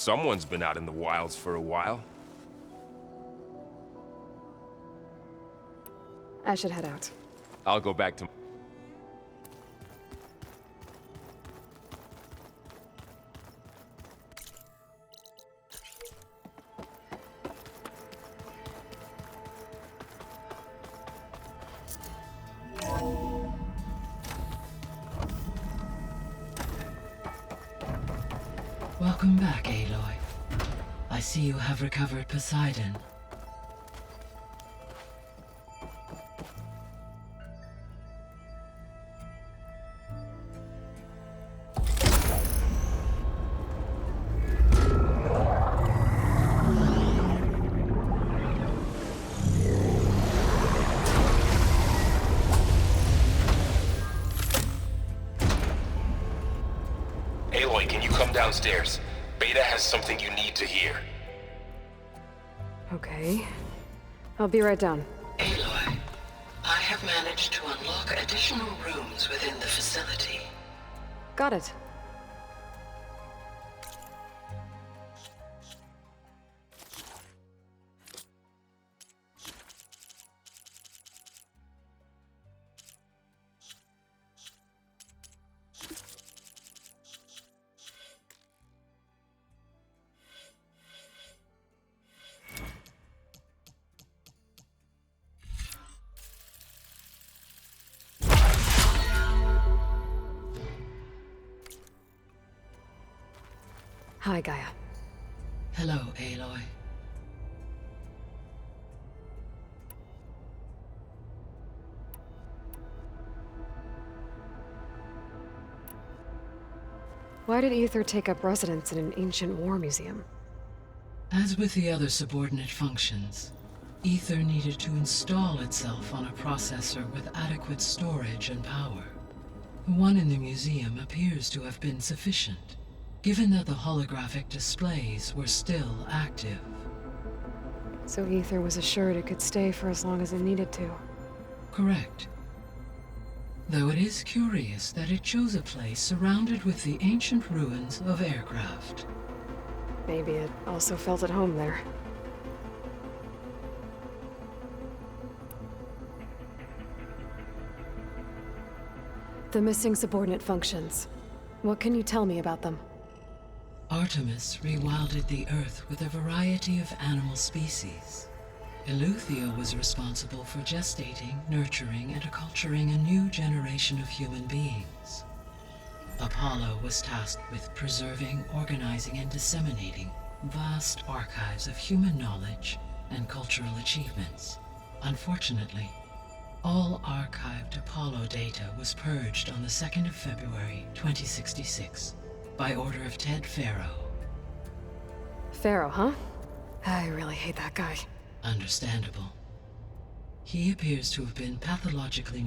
someone's been out in the wilds for a while. I should head out. I'll go back to... Welcome back, Aloy. I see you have recovered Poseidon. Aloy, can you come downstairs? Beta has something you need to hear. Okay. I'll be right down. Aloy, I have managed to unlock additional rooms within the facility. Got it. Hi, Gaia. Hello, Aloy. Why did Aether take up residence in an ancient war museum? As with the other subordinate functions, Aether needed to install itself on a processor with adequate storage and power. The one in the museum appears to have been sufficient, given that the holographic displays were still active. So Aether was assured it could stay for as long as it needed to. Correct. Though it is curious that it chose a place surrounded with the ancient ruins of aircraft. Maybe it also felt at home there. The missing subordinate functions. What can you tell me about them? Artemis rewilded the Earth with a variety of animal species. Eleuthia was responsible for gestating, nurturing, and acculturating a new generation of human beings. Apollo was tasked with preserving, organizing, and disseminating vast archives of human knowledge and cultural achievements. Unfortunately, all archived Apollo data was purged on the 2nd of February, 2066, by order of Ted Faro. Pharaoh, huh? I really hate that guy. Understandable. He appears to have been pathologically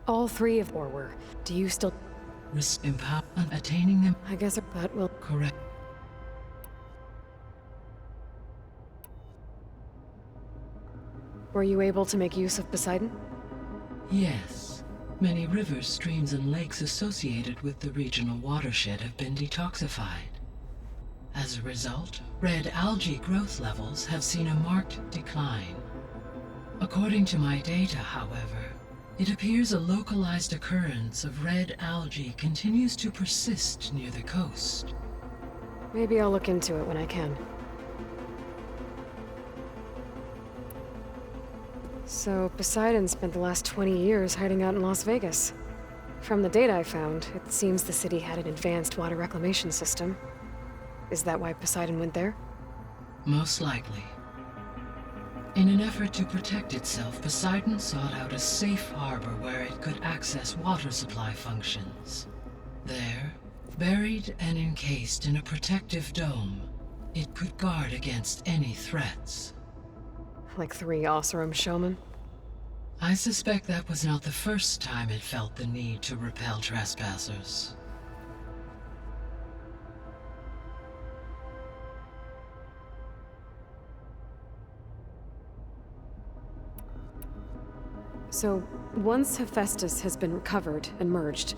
All three of or were. Do you still... attaining them. I guess, but we'll... Correct. Were you able to make use of Poseidon? Yes. Many rivers, streams, and lakes associated with the regional watershed have been detoxified. As a result, red algae growth levels have seen a marked decline. According to my data, however, it appears a localized occurrence of red algae continues to persist near the coast. Maybe I'll look into it when I can. So, Poseidon spent the last 20 years hiding out in Las Vegas. From the data I found, it seems the city had an advanced water reclamation system. Is that why Poseidon went there? Most likely. In an effort to protect itself, Poseidon sought out a safe harbor where it could access water supply functions. There, buried and encased in a protective dome, it could guard against any threats. Like 3 Oseram showmen? I suspect that was not the first time it felt the need to repel trespassers. So, once Hephaestus has been recovered and merged,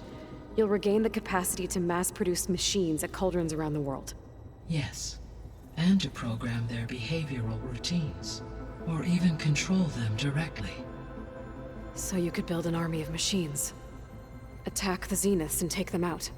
you'll regain the capacity to mass-produce machines at cauldrons around the world. Yes, and to program their behavioral routines, or even control them directly. So you could build an army of machines. Attack the Zeniths and take them out.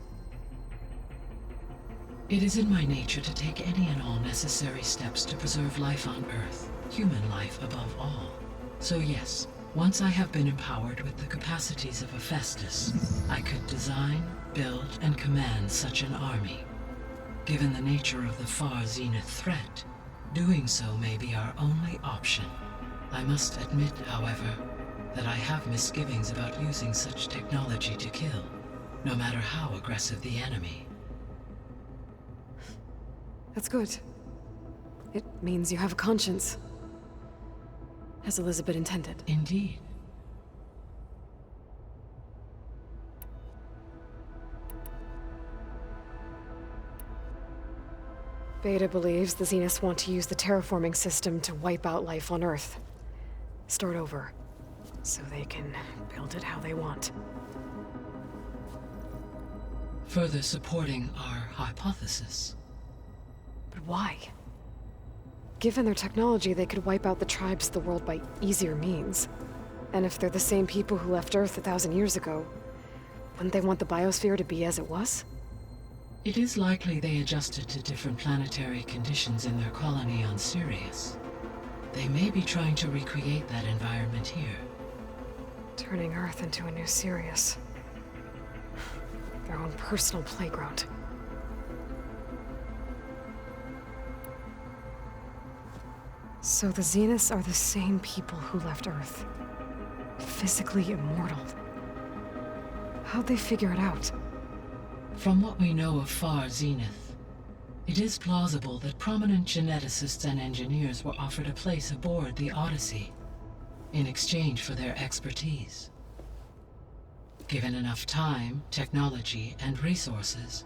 It is in my nature to take any and all necessary steps to preserve life on Earth, human life above all. So yes, once I have been empowered with the capacities of Hephaestus, I could design, build, and command such an army. Given the nature of the Far Zenith threat, doing so may be our only option. I must admit, however, that I have misgivings about using such technology to kill, no matter how aggressive the enemy. That's good. It means you have a conscience. As Elizabeth intended. Indeed. Beta believes the Zeniths want to use the terraforming system to wipe out life on Earth. Start over. So they can build it how they want. Further supporting our hypothesis. But why? Given their technology, they could wipe out the tribes of the world by easier means. And if they're the same people who left Earth 1,000 years ago, wouldn't they want the biosphere to be as it was? It is likely they adjusted to different planetary conditions in their colony on Sirius. They may be trying to recreate that environment here. Turning Earth into a new Sirius. Their own personal playground. So the Zeniths are the same people who left Earth. Physically immortal. How'd they figure it out? From what we know of Far Zenith, it is plausible that prominent geneticists and engineers were offered a place aboard the Odyssey in exchange for their expertise. Given enough time, technology, and resources,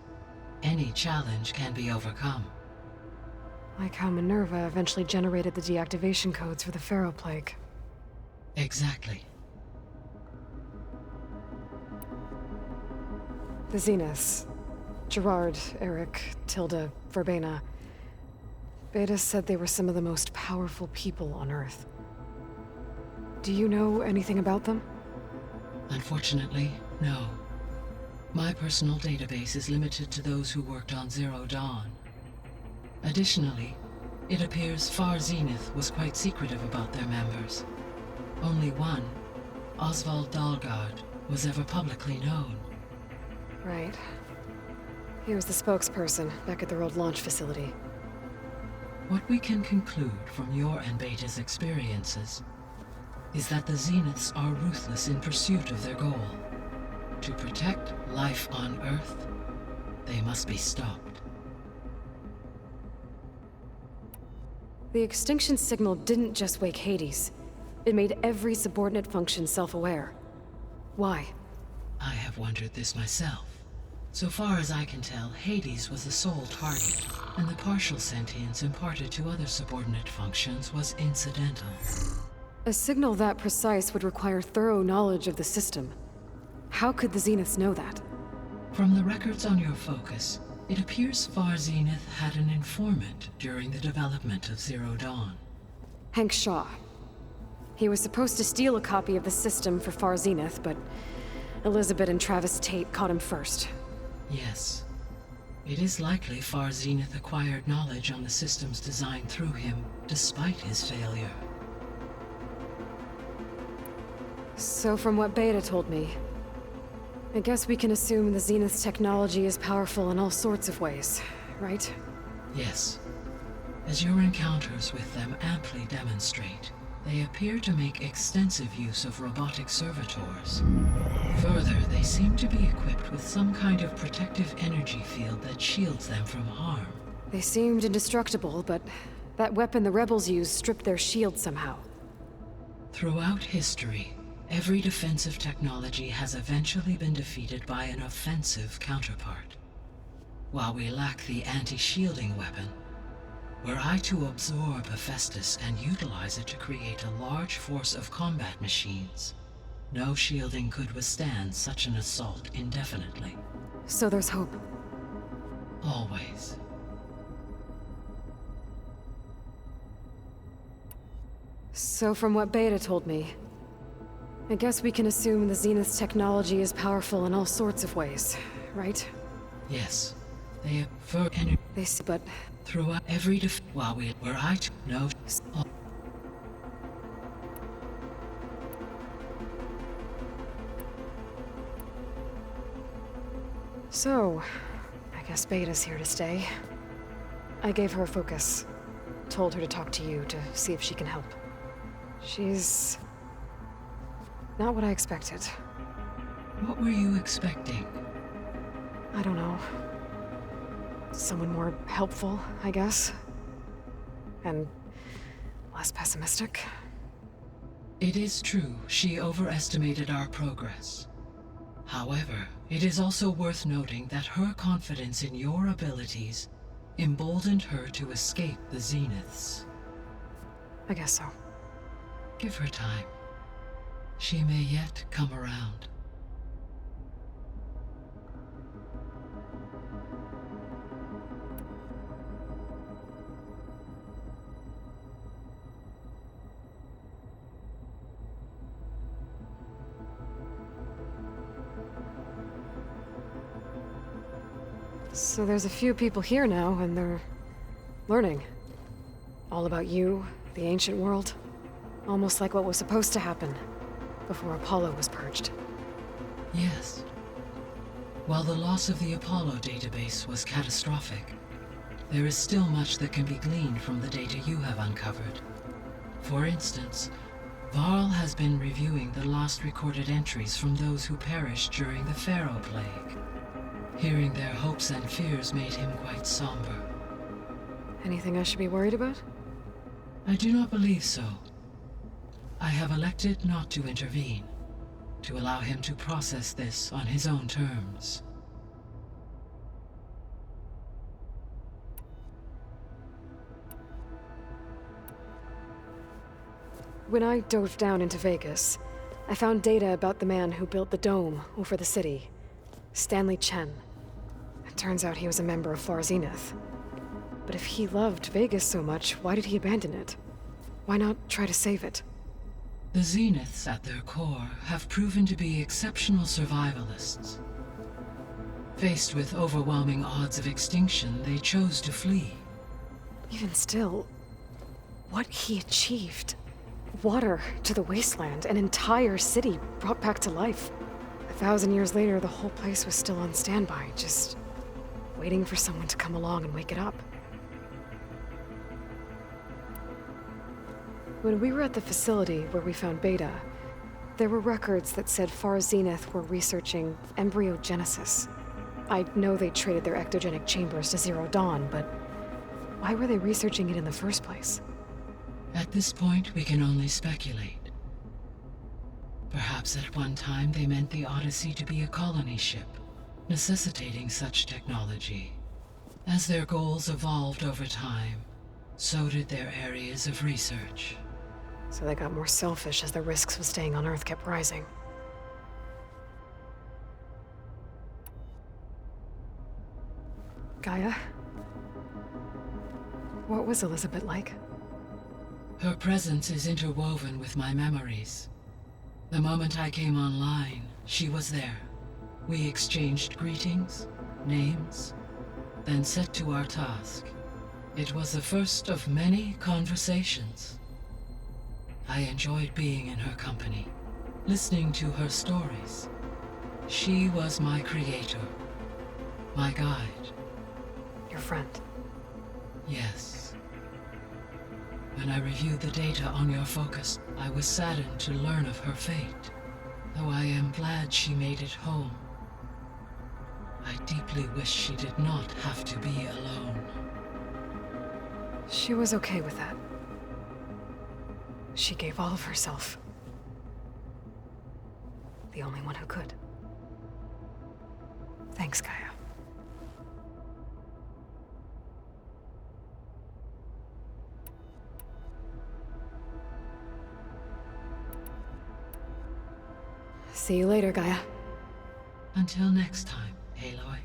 any challenge can be overcome. Like how Minerva eventually generated the deactivation codes for the Pharaoh Plague. Exactly. The Zeniths. Gerard, Eric, Tilda, Verbena. Beta said they were some of the most powerful people on Earth. Do you know anything about them? Unfortunately, no. My personal database is limited to those who worked on Zero Dawn. Additionally, it appears Far Zenith was quite secretive about their members. Only one, Oswald Dalgard, was ever publicly known. Right. He was the spokesperson back at their old launch facility. What we can conclude from your and Beta's experiences is that the Zeniths are ruthless in pursuit of their goal. To protect life on Earth, they must be stopped. The extinction signal didn't just wake Hades. It made every subordinate function self-aware. Why? I have wondered this myself. So far as I can tell, Hades was the sole target, and the partial sentience imparted to other subordinate functions was incidental. A signal that precise would require thorough knowledge of the system. How could the Zeniths know that? From the records on your focus, it appears Far Zenith had an informant during the development of Zero Dawn. Hank Shaw. He was supposed to steal a copy of the system for Far Zenith, but Elizabeth and Travis Tate caught him first. Yes. It is likely Far Zenith acquired knowledge on the systems designed through him, despite his failure. So from what Beta told me, I guess we can assume the Zenith's technology is powerful in all sorts of ways, right? Yes. As your encounters with them amply demonstrate, they appear to make extensive use of robotic servitors. Further, they seem to be equipped with some kind of protective energy field that shields them from harm. They seemed indestructible, but that weapon the rebels used stripped their shield somehow. Throughout history, every defensive technology has eventually been defeated by an offensive counterpart. While we lack the anti-shielding weapon, were I to absorb Hephaestus and utilize it to create a large force of combat machines, no shielding could withstand such an assault indefinitely. So there's hope. Always. So from what Beta told me, I guess we can assume the Zenith's technology is powerful in all sorts of ways, right? Yes, they avert energy They see, but throughout every while we were I to know. so, I guess Beta's here to stay. I gave her a focus. Told her to talk to you to see if she can help. She's not what I expected. What were you expecting? I don't know. Someone more helpful, I guess. And less pessimistic. It is true, she overestimated our progress. However, it is also worth noting that her confidence in your abilities emboldened her to escape the Zeniths. I guess so. Give her time. She may yet come around. So there's a few people here now, and they're learning. All about you, the ancient world. Almost like what was supposed to happen before Apollo was purged. Yes. While the loss of the Apollo database was catastrophic, there is still much that can be gleaned from the data you have uncovered. For instance, Varl has been reviewing the last recorded entries from those who perished during the Pharaoh Plague. Hearing their hopes and fears made him quite somber. Anything I should be worried about? I do not believe so. I have elected not to intervene, to allow him to process this on his own terms. When I dove down into Vegas, I found data about the man who built the dome over the city. Stanley Chen. It turns out he was a member of Far Zenith. But if he loved Vegas so much, why did he abandon it? Why not try to save it? The Zeniths, at their core, have proven to be exceptional survivalists. Faced with overwhelming odds of extinction, they chose to flee. Even still, what he achieved. Water to the wasteland, an entire city brought back to life. 1,000 years later, the whole place was still on standby, just waiting for someone to come along and wake it up. When we were at the facility where we found Beta, there were records that said Far Zenith were researching embryogenesis. I know they traded their ectogenic chambers to Zero Dawn, but why were they researching it in the first place? At this point, we can only speculate. Perhaps at one time they meant the Odyssey to be a colony ship, necessitating such technology. As their goals evolved over time, so did their areas of research. So they got more selfish as the risks of staying on Earth kept rising. Gaia? What was Elizabeth like? Her presence is interwoven with my memories. The moment I came online, she was there. We exchanged greetings, names, then set to our task. It was the first of many conversations. I enjoyed being in her company, listening to her stories. She was my creator, my guide. Your friend. Yes. When I reviewed the data on your focus, I was saddened to learn of her fate, though I am glad she made it home. I deeply wish she did not have to be alone. She was okay with that. She gave all of herself. The only one who could. Thanks, Gaia. See you later, Gaia. Until next time, Aloy.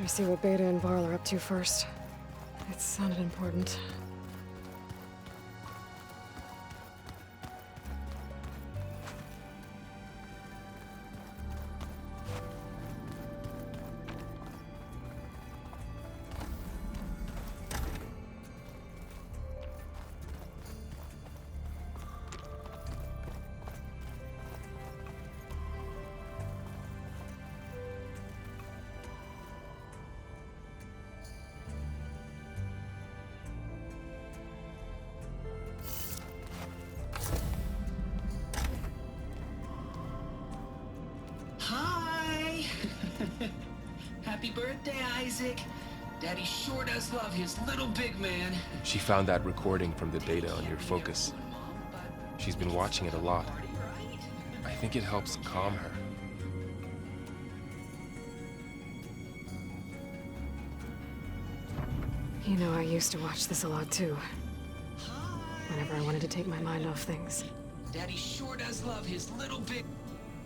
Better see what Beta and Varl are up to first. It sounded important. Hi! Happy birthday, Isaac. Daddy sure does love his little big man. She found that recording from the data on your focus. She's been watching it a lot. I think it helps calm her. You know, I used to watch this a lot too. Whenever I wanted to take my mind off things. Daddy sure does love his little big...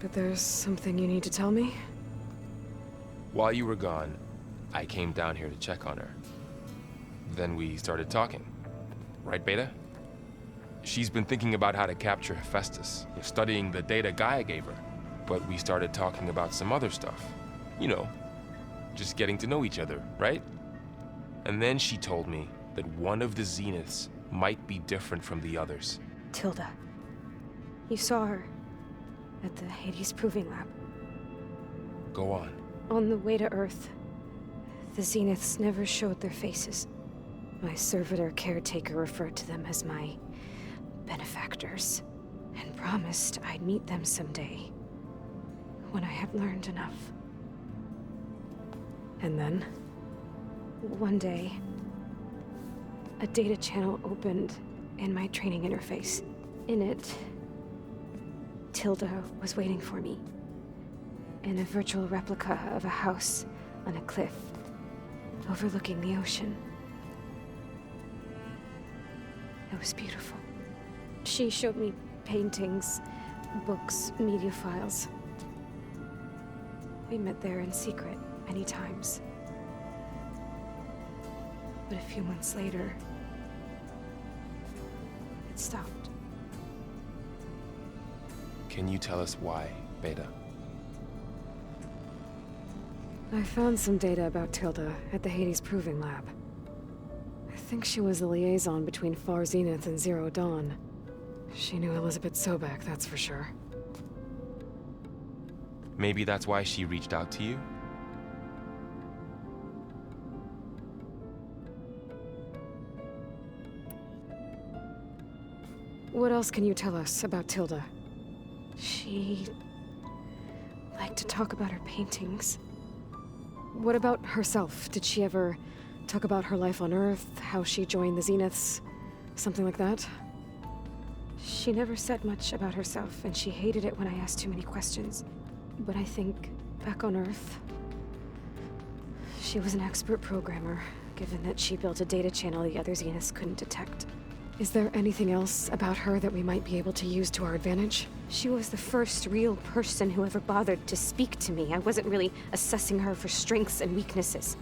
But there's something you need to tell me? While you were gone, I came down here to check on her. Then we started talking. Right, Beta? She's been thinking about how to capture Hephaestus, studying the data Gaia gave her. But we started talking about some other stuff. You know, just getting to know each other, right? And then she told me that one of the Zeniths might be different from the others. Tilda. You saw her at the Hades Proving Lab. Go on. On the way to Earth, the Zeniths never showed their faces. My servitor caretaker referred to them as my benefactors, and promised I'd meet them someday, when I had learned enough. And then? One day, a data channel opened in my training interface. In it, Tilda was waiting for me, in a virtual replica of a house on a cliff overlooking the ocean. It was beautiful. She showed me paintings, books, media files. We met there in secret many times. But a few months later, it stopped. Can you tell us why, Beta? I found some data about Tilda at the Hades Proving Lab. I think she was the liaison between Far Zenith and Zero Dawn. She knew Elizabeth Sobek, that's for sure. Maybe that's why she reached out to you? What else can you tell us about Tilda? She liked to talk about her paintings. What about herself? Did she ever talk about her life on Earth, how she joined the Zeniths, something like that? She never said much about herself, and she hated it when I asked too many questions. But I think, back on Earth, she was an expert programmer, given that she built a data channel the other Zeniths couldn't detect. Is there anything else about her that we might be able to use to our advantage? She was the first real person who ever bothered to speak to me. I wasn't really assessing her for strengths and weaknesses.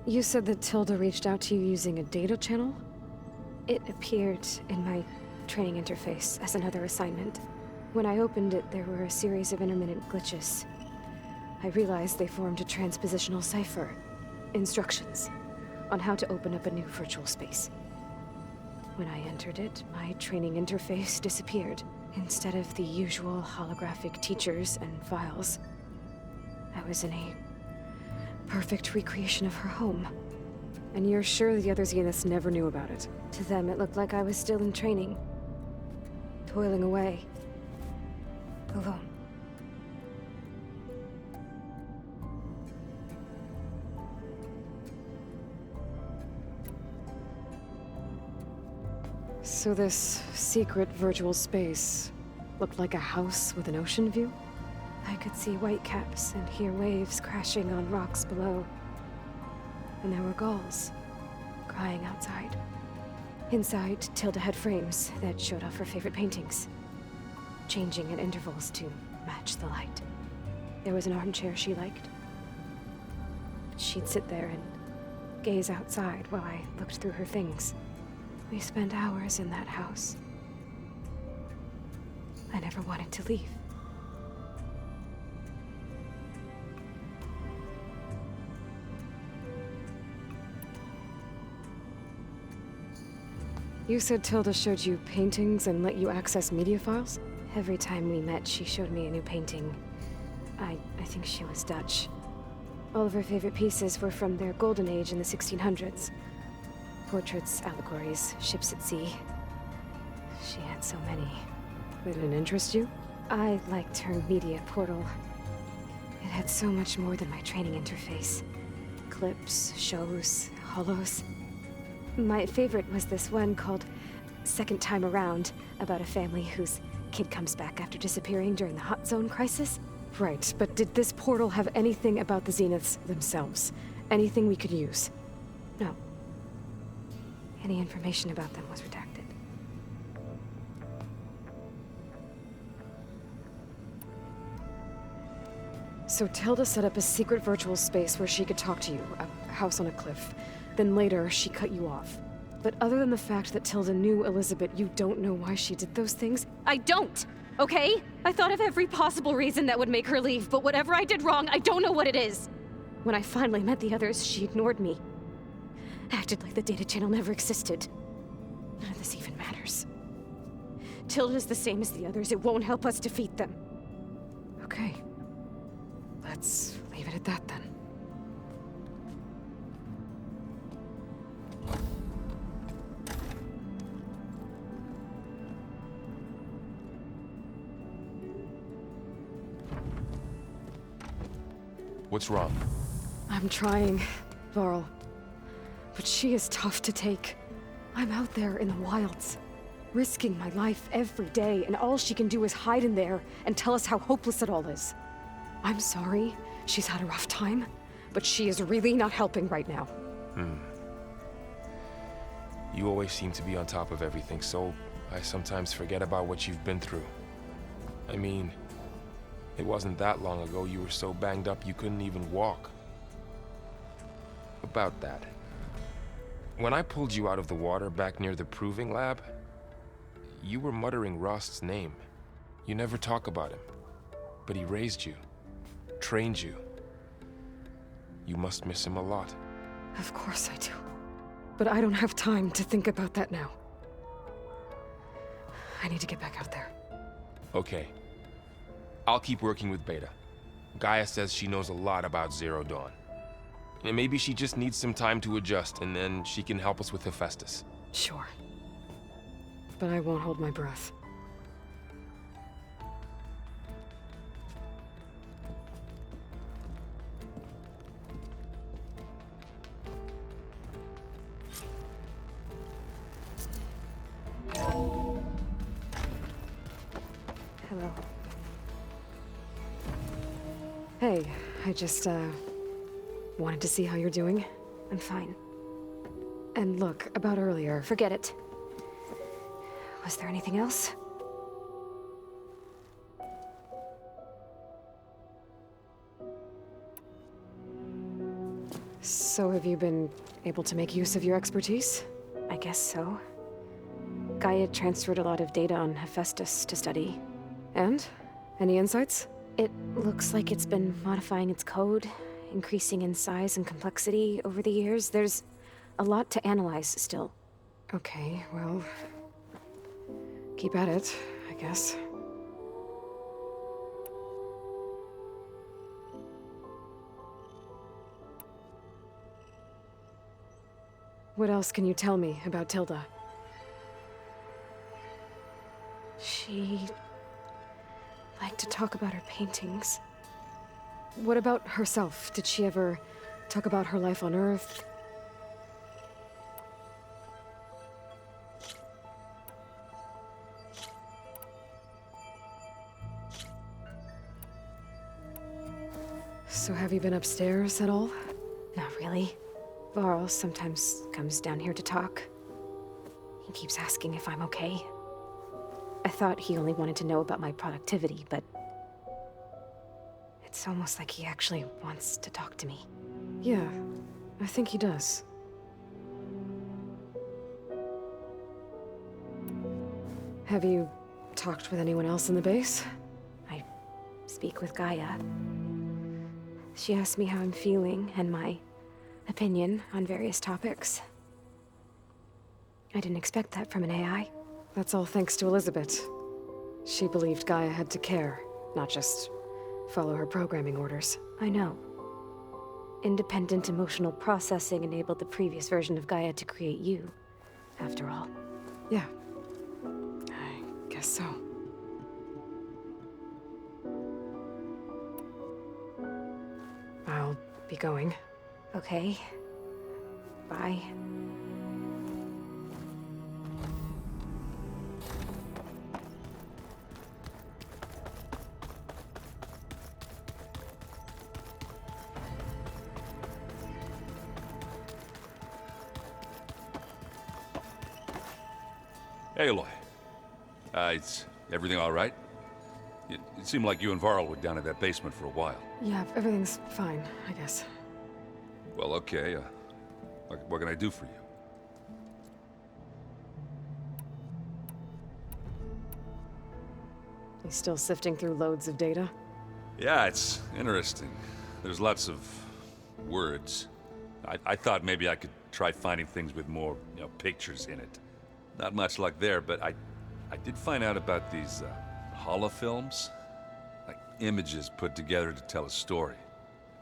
You said that Tilda reached out to you using a data channel? It appeared in my training interface as another assignment. When I opened it, there were a series of intermittent glitches. I realized they formed a transpositional cipher. Instructions on how to open up a new virtual space. When I entered it, my training interface disappeared. Instead of the usual holographic teachers and files, I was in a perfect recreation of her home. And you're sure the other Zeniths never knew about it? To them, it looked like I was still in training. Toiling away. Alone. So this secret virtual space looked like a house with an ocean view? I could see whitecaps and hear waves crashing on rocks below. And there were gulls crying outside. Inside, Tilda had frames that showed off her favorite paintings. changing at intervals to match the light. There was an armchair she liked. She'd sit there and gaze outside while I looked through her things. We spent hours in that house. I never wanted to leave. You said Tilda showed you paintings and let you access media files? Every time we met, she showed me a new painting. I think she was Dutch. All of her favorite pieces were from their golden age in the 1600s. Portraits, allegories, ships at sea. She had so many. They didn't interest you? I liked her media portal. It had so much more than my training interface. Clips, shows, holos. My favorite was this one called Second Time Around, about a family whose kid comes back after disappearing during the Hot Zone crisis. Right, but did this portal have anything about the Zeniths themselves? Anything we could use? No. Any information about them was redacted. So Tilda set up a secret virtual space where she could talk to you, a house on a cliff. Then later, she cut you off. But other than the fact that Tilda knew Elizabeth, you don't know why she did those things? I don't! Okay? I thought of every possible reason that would make her leave, but whatever I did wrong, I don't know what it is! When I finally met the others, she ignored me. Acted like the data channel never existed. None of this even matters. Tilda's the same as the others. It won't help us defeat them. Okay. Let's leave it at that then. What's wrong? I'm trying, Varl. But she is tough to take. I'm out there in the wilds, risking my life every day, and all she can do is hide in there and tell us how hopeless it all is. I'm sorry, she's had a rough time, but she is really not helping right now. You always seem to be on top of everything, so I sometimes forget about what you've been through. I mean, it wasn't that long ago you were so banged up you couldn't even walk. About that. When I pulled you out of the water back near the proving lab, you were muttering Rost's name. You never talk about him, but he raised you, trained you. You must miss him a lot. Of course I do. But I don't have time to think about that now. I need to get back out there. Okay. I'll keep working with Beta. Gaia says she knows a lot about Zero Dawn. And maybe she just needs some time to adjust, and then she can help us with Hephaestus. Sure. But I won't hold my breath. Hello. Hey, I just, wanted to see how you're doing. I'm fine. And look, about earlier. Forget it. Was there anything else? So have you been able to make use of your expertise? I guess so. Gaia transferred a lot of data on Hephaestus to study. And? Any insights? It looks like it's been modifying its code, increasing in size and complexity over the years. There's a lot to analyze still. Okay, well... keep at it, I guess. What else can you tell me about Tilda? She liked to talk about her paintings. What about herself? Did she ever talk about her life on Earth? So have you been upstairs at all? Not really. Varl sometimes comes down here to talk. He keeps asking if I'm okay. I thought he only wanted to know about my productivity, but it's almost like he actually wants to talk to me. Yeah, I think he does. Have you talked with anyone else in the base? I speak with Gaia. She asked me how I'm feeling and my opinion on various topics. I didn't expect that from an AI. That's all thanks to Elizabeth. She believed Gaia had to care, not just follow her programming orders. I know. Independent emotional processing enabled the previous version of Gaia to create you, after all. Yeah. I guess so. I'll be going. Okay. Bye. Hey, Aloy. Is everything all right? It seemed like you and Varl were down in that basement for a while. Yeah, everything's fine, I guess. Well, okay. What can I do for you? You still sifting through loads of data? Yeah, it's interesting. There's lots of words. I thought maybe I could try finding things with more, pictures in it. Not much luck there, but I did find out about these holofilms. Like images put together to tell a story.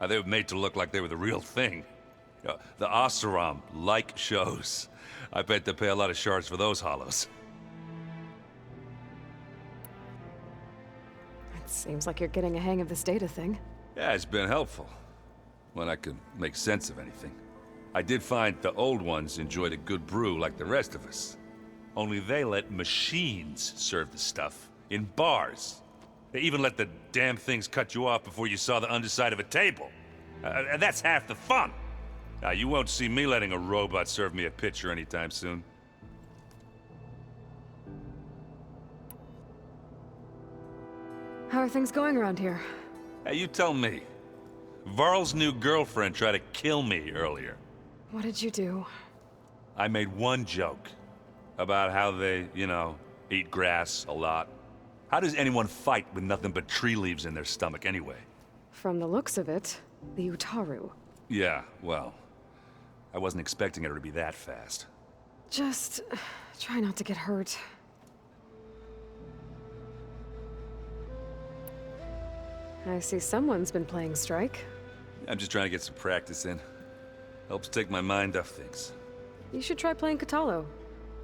They were made to look like they were the real thing. The Oseram like shows. I bet they pay a lot of shards for those hollows. It seems like you're getting a hang of this data thing. Yeah, it's been helpful. When I could make sense of anything. I did find the old ones enjoyed a good brew like the rest of us. Only they let machines serve the stuff in bars. They even let the damn things cut you off before you saw the underside of a table. And that's half the fun. You won't see me letting a robot serve me a pitcher anytime soon. How are things going around here? Hey, you tell me. Varl's new girlfriend tried to kill me earlier. What did you do? I made one joke. About how they, eat grass a lot. How does anyone fight with nothing but tree leaves in their stomach anyway? From the looks of it, the Utaru. Yeah, well, I wasn't expecting her to be that fast. Just try not to get hurt. I see someone's been playing Strike. I'm just trying to get some practice in. Helps take my mind off things. You should try playing Katalo.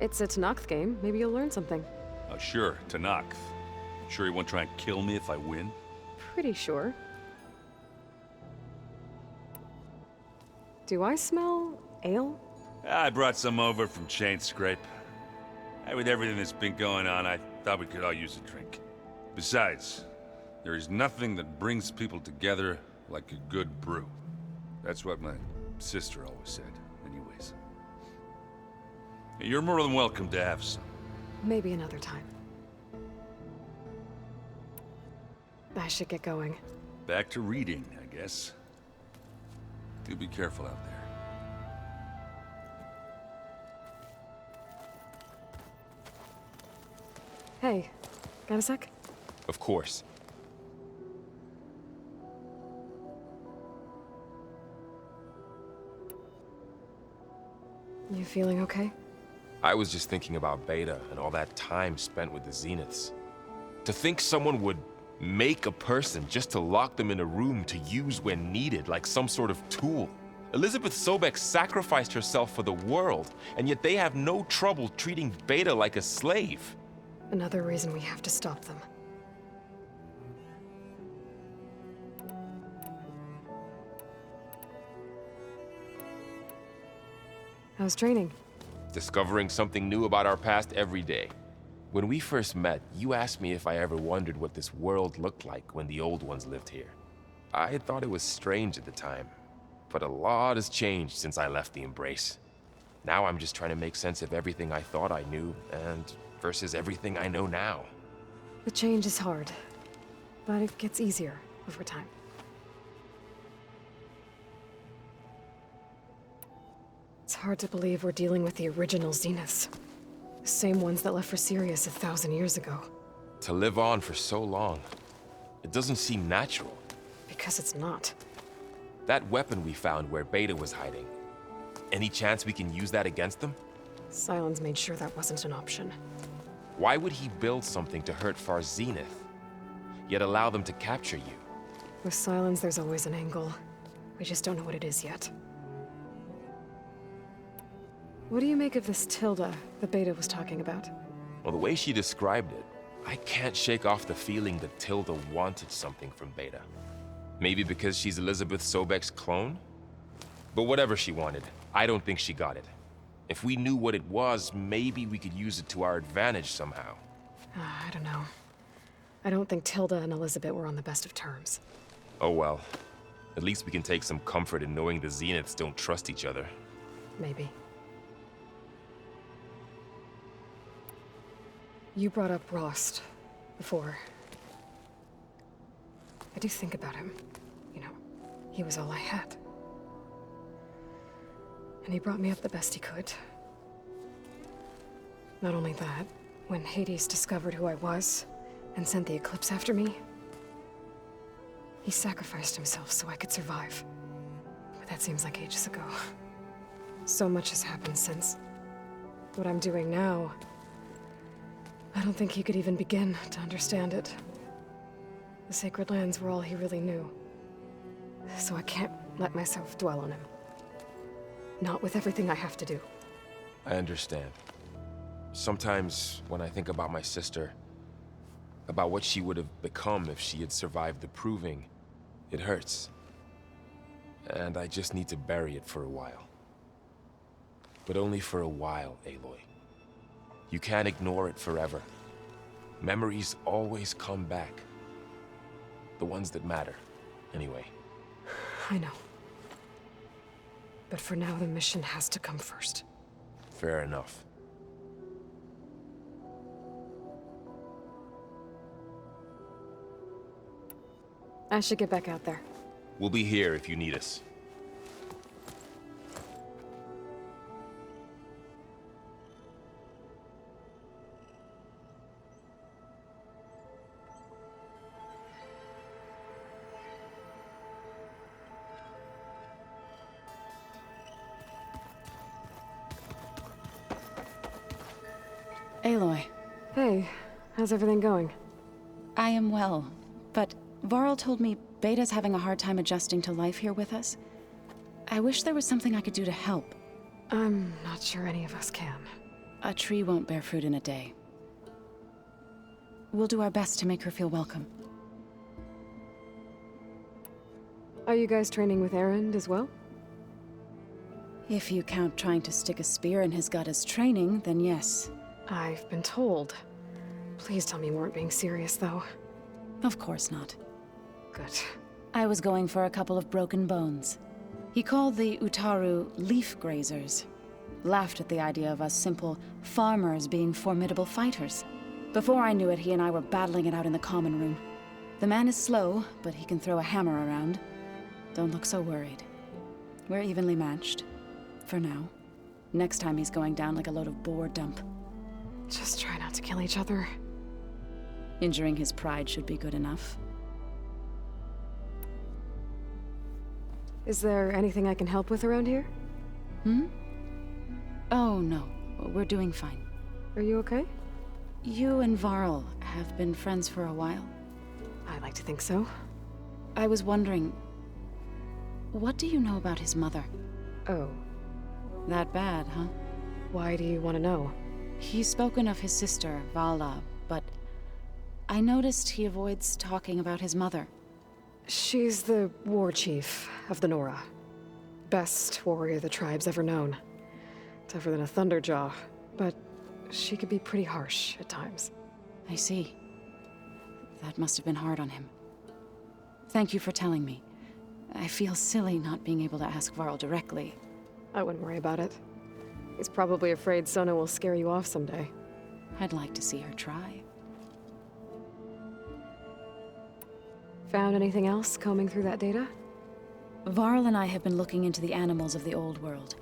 It's a Tenakth game. Maybe you'll learn something. Oh, sure, Tenakth. Sure he won't try and kill me if I win? Pretty sure. Do I smell ale? I brought some over from Chain Scrape. With everything that's been going on, I thought we could all use a drink. Besides, there is nothing that brings people together like a good brew. That's what my sister always said, anyways. You're more than welcome to have some. Maybe another time. I should get going. Back to reading, I guess. Do be careful out there. Hey, got a sec? Of course. You feeling okay? I was just thinking about Beta and all that time spent with the Zeniths. To think someone would make a person just to lock them in a room to use when needed, like some sort of tool. Elizabeth Sobek sacrificed herself for the world, and yet they have no trouble treating Beta like a slave. Another reason we have to stop them. How's training? Discovering something new about our past every day. When we first met, you asked me if I ever wondered what this world looked like when the old ones lived here. I had thought it was strange at the time, but a lot has changed since I left the Embrace. Now I'm just trying to make sense of everything I thought I knew, and versus everything I know now. The change is hard, but it gets easier over time. It's hard to believe we're dealing with the original Zeniths. The same ones that left for Sirius 1,000 years ago. To live on for so long, it doesn't seem natural. Because it's not. That weapon we found where Beta was hiding, any chance we can use that against them? Sylens made sure that wasn't an option. Why would he build something to hurt Far Zenith, yet allow them to capture you? With Sylens, there's always an angle. We just don't know what it is yet. What do you make of this Tilda that Beta was talking about? Well, the way she described it, I can't shake off the feeling that Tilda wanted something from Beta. Maybe because she's Elizabeth Sobek's clone? But whatever she wanted, I don't think she got it. If we knew what it was, maybe we could use it to our advantage somehow. I don't know. I don't think Tilda and Elizabeth were on the best of terms. Oh well. At least we can take some comfort in knowing the Zeniths don't trust each other. Maybe. You brought up Rost before. I do think about him. You know, he was all I had. And he brought me up the best he could. Not only that, when Hades discovered who I was and sent the Eclipse after me, he sacrificed himself so I could survive. But that seems like ages ago. So much has happened since. What I'm doing now, I don't think he could even begin to understand it. The Sacred Lands were all he really knew. So I can't let myself dwell on him. Not with everything I have to do. I understand. Sometimes, when I think about my sister, about what she would have become if she had survived the Proving, it hurts. And I just need to bury it for a while. But only for a while, Aloy. You can't ignore it forever. Memories always come back. The ones that matter, anyway. I know. But for now, the mission has to come first. Fair enough. I should get back out there. We'll be here if you need us. Aloy. Hey, how's everything going? I am well, but Varl told me Beta's having a hard time adjusting to life here with us. I wish there was something I could do to help. I'm not sure any of us can. A tree won't bear fruit in a day. We'll do our best to make her feel welcome. Are you guys training with Erend as well? If you count trying to stick a spear in his gut as training, then yes. I've been told. Please tell me you weren't being serious, though. Of course not. Good. I was going for a couple of broken bones. He called the Utaru leaf grazers. Laughed at the idea of us simple farmers being formidable fighters. Before I knew it, he and I were battling it out in the common room. The man is slow, but he can throw a hammer around. Don't look so worried. We're evenly matched. For now. Next time he's going down like a load of boar dump. Just try not to kill each other. Injuring his pride should be good enough. Is there anything I can help with around here? Oh, no. We're doing fine. Are you okay? You and Varl have been friends for a while. I like to think so. I was wondering... what do you know about his mother? Oh. That bad, huh? Why do you want to know? He's spoken of his sister, Vala, but... I noticed he avoids talking about his mother. She's the war chief of the Nora. Best warrior the tribe's ever known. Tougher than a Thunderjaw, but she could be pretty harsh at times. I see. That must have been hard on him. Thank you for telling me. I feel silly not being able to ask Varl directly. I wouldn't worry about it. He's probably afraid Sona will scare you off someday. I'd like to see her try. Found anything else combing through that data? Varl and I have been looking into the animals of the old world.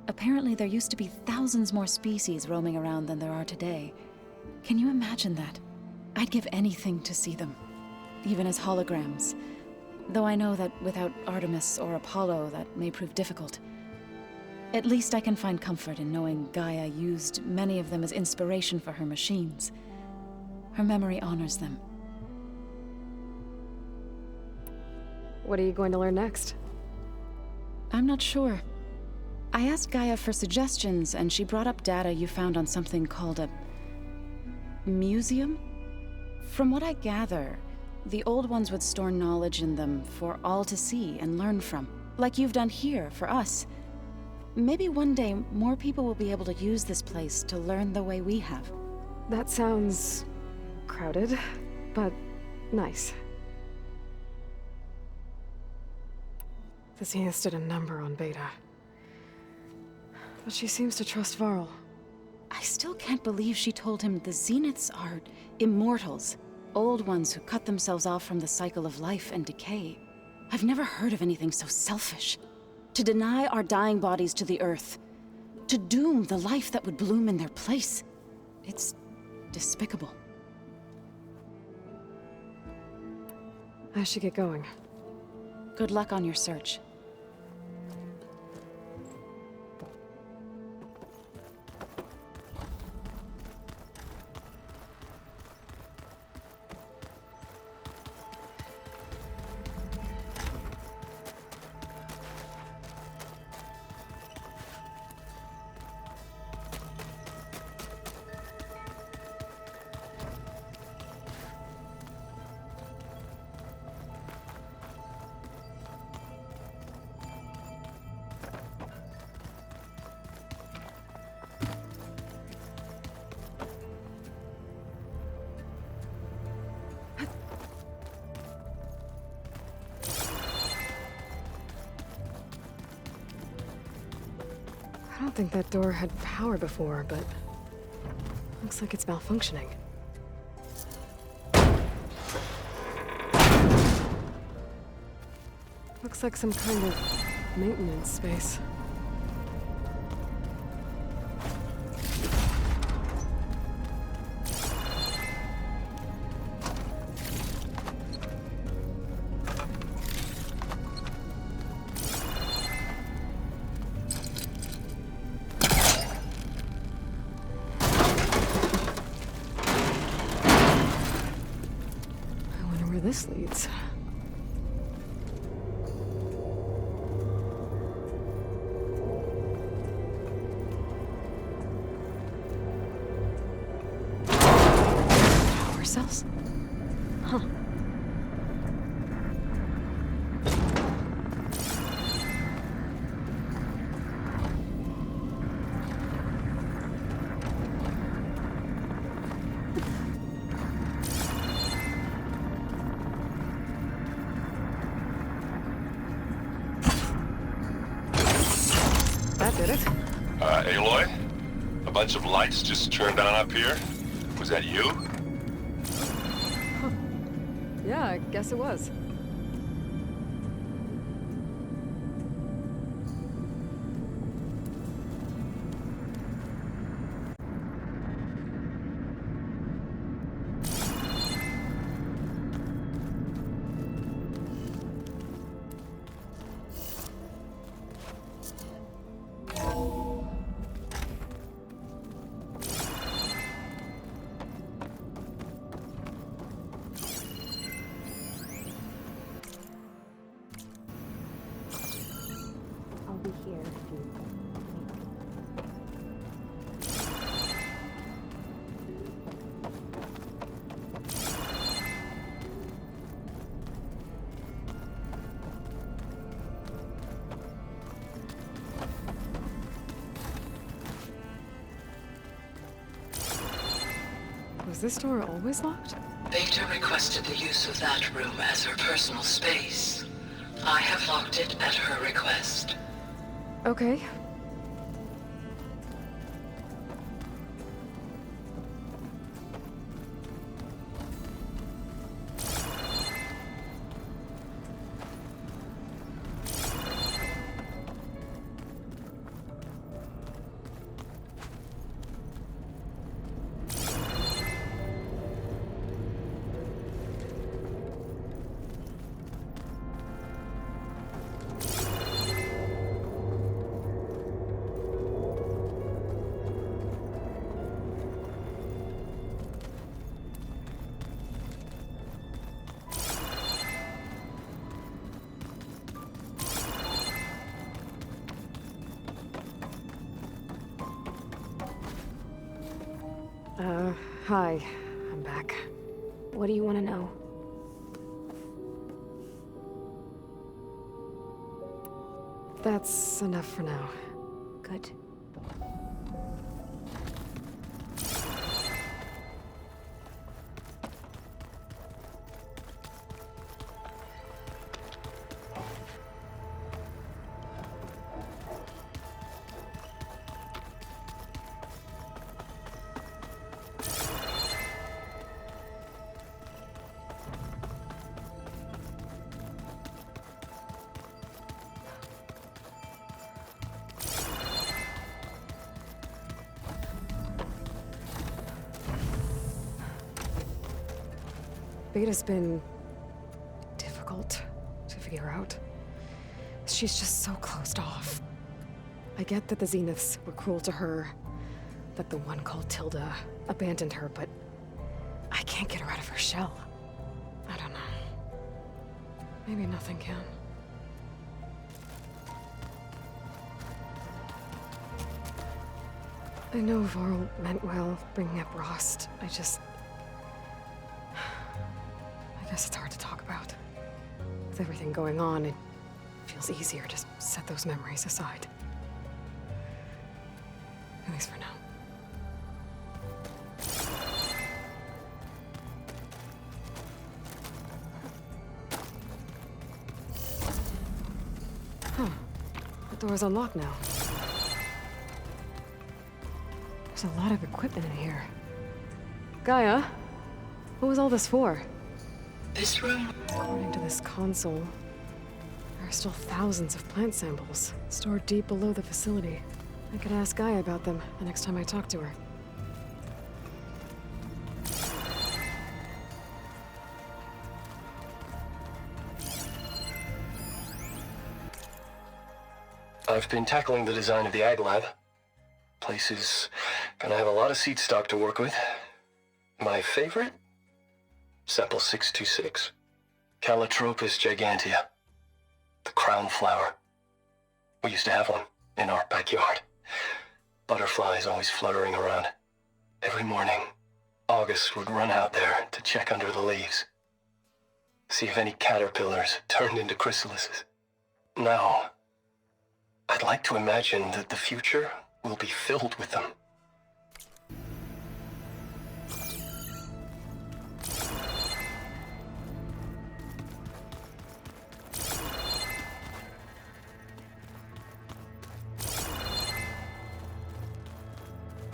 Apparently there used to be thousands more species roaming around than there are today. Can you imagine that? I'd give anything to see them, even as holograms. Though I know that without Artemis or Apollo, that may prove difficult. At least I can find comfort in knowing Gaia used many of them as inspiration for her machines. Her memory honors them. What are you going to learn next? I'm not sure. I asked Gaia for suggestions, and she brought up data you found on something called a museum? From what I gather, the old ones would store knowledge in them for all to see and learn from, like you've done here for us. Maybe one day more people will be able to use this place to learn the way we have. That sounds crowded, but nice. The Zeniths did a number on Beta. But she seems to trust Varl. I still can't believe she told him the Zeniths are immortals. Old ones who cut themselves off from the cycle of life and decay. I've never heard of anything so selfish. To deny our dying bodies to the Earth. To doom the life that would bloom in their place. It's despicable. I should get going. Good luck on your search. I don't think that door had power before, but looks like it's malfunctioning. Looks like some kind of maintenance space. This leads. Power cells? Huh. That did it. Aloy? A bunch of lights just turned on up here? Was that you? Huh. Yeah, I guess it was. I'll be here if you need me. Was this door always locked? Beta requested the use of that room as her personal space. I have locked it at her request. Okay. Hi, I'm back. What do you want to know? That's enough for now. Good. Beta's been difficult to figure out. She's just so closed off. I get that the Zeniths were cruel to her, that the one called Tilda abandoned her, but I can't get her out of her shell. I don't know. Maybe nothing can. I know Varl meant well, bringing up Rost. I guess it's hard to talk about. With everything going on, it feels easier to set those memories aside. At least for now. Huh. The door's unlocked now. There's a lot of equipment in here. Gaia, what was all this for? This room? According to this console, there are still thousands of plant samples stored deep below the facility. I could ask Gaia about them the next time I talk to her. I've been tackling the design of the Ag Lab. Place is gonna have a lot of seed stock to work with. My favorite? Sample 626. Calotropis gigantea. The crown flower. We used to have one in our backyard. Butterflies always fluttering around. Every morning, August would run out there to check under the leaves. See if any caterpillars turned into chrysalises. Now, I'd like to imagine that the future will be filled with them.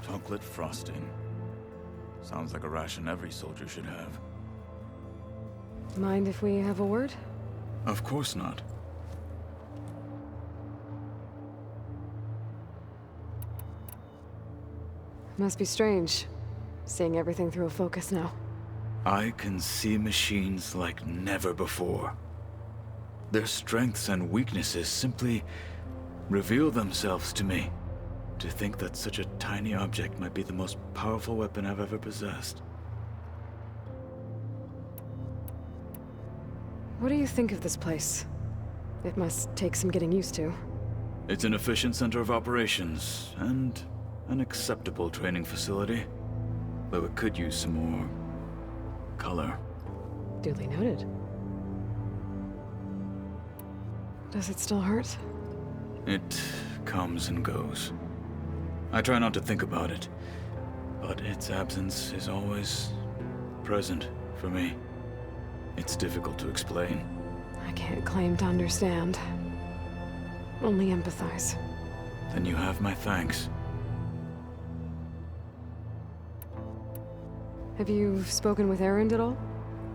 Chocolate frosting. Sounds like a ration every soldier should have. Mind if we have a word? Of course not. Must be strange, seeing everything through a focus now. I can see machines like never before. Their strengths and weaknesses simply reveal themselves to me. To think that such a tiny object might be the most powerful weapon I've ever possessed. What do you think of this place? It must take some getting used to. It's an efficient center of operations, and an acceptable training facility. Though it could use some more color. Duly noted. Does it still hurt? It comes and goes. I try not to think about it, but its absence is always present for me. It's difficult to explain. I can't claim to understand. Only empathize. Then you have my thanks. Have you spoken with Erend at all?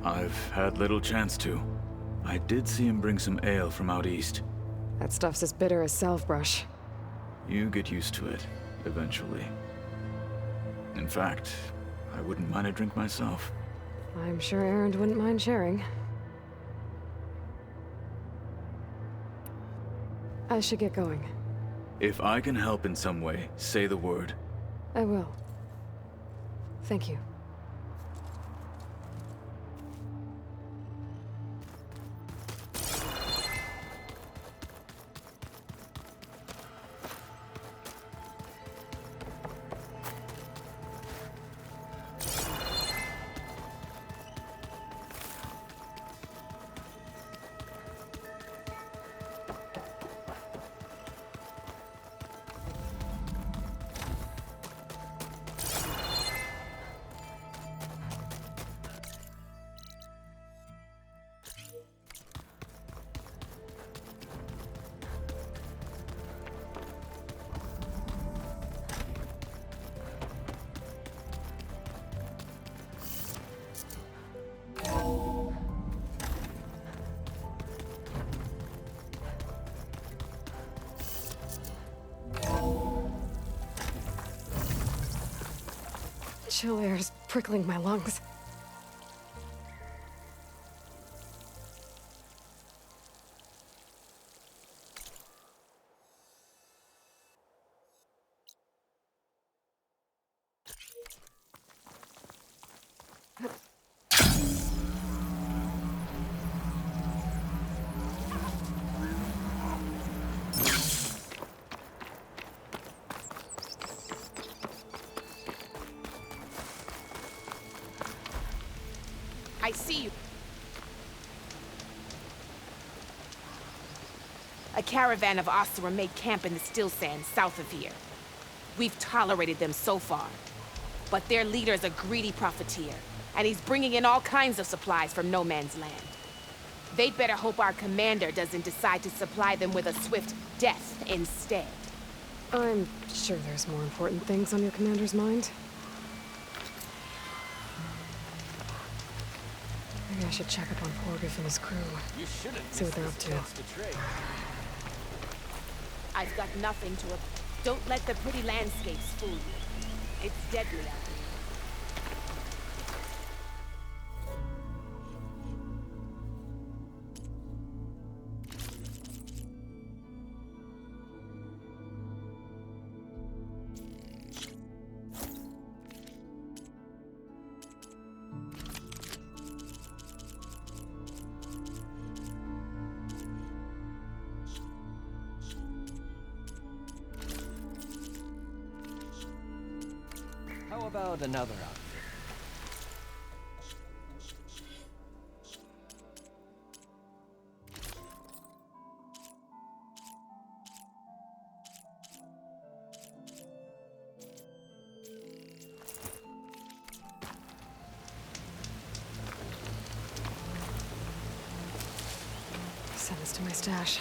I've had little chance to. I did see him bring some ale from out east. That stuff's as bitter as salvebrush. You get used to it, eventually. In fact, I wouldn't mind a drink myself. I'm sure Erend wouldn't mind sharing. I should get going. If I can help in some way, say the word. I will. Thank you. chill air's prickling my lungs. I see you. A caravan of Oseram made camp in the still sand south of here. We've tolerated them so far. But their leader's a greedy profiteer, and he's bringing in all kinds of supplies from no man's land. They'd better hope our commander doesn't decide to supply them with a swift death instead. I'm sure there's more important things on your commander's mind. Maybe I should check up on Porgif and his crew. See what they're up to. I've got nothing to... Don't let the pretty landscapes fool you. It's deadly out here. How about another outfit? Send this to my stash.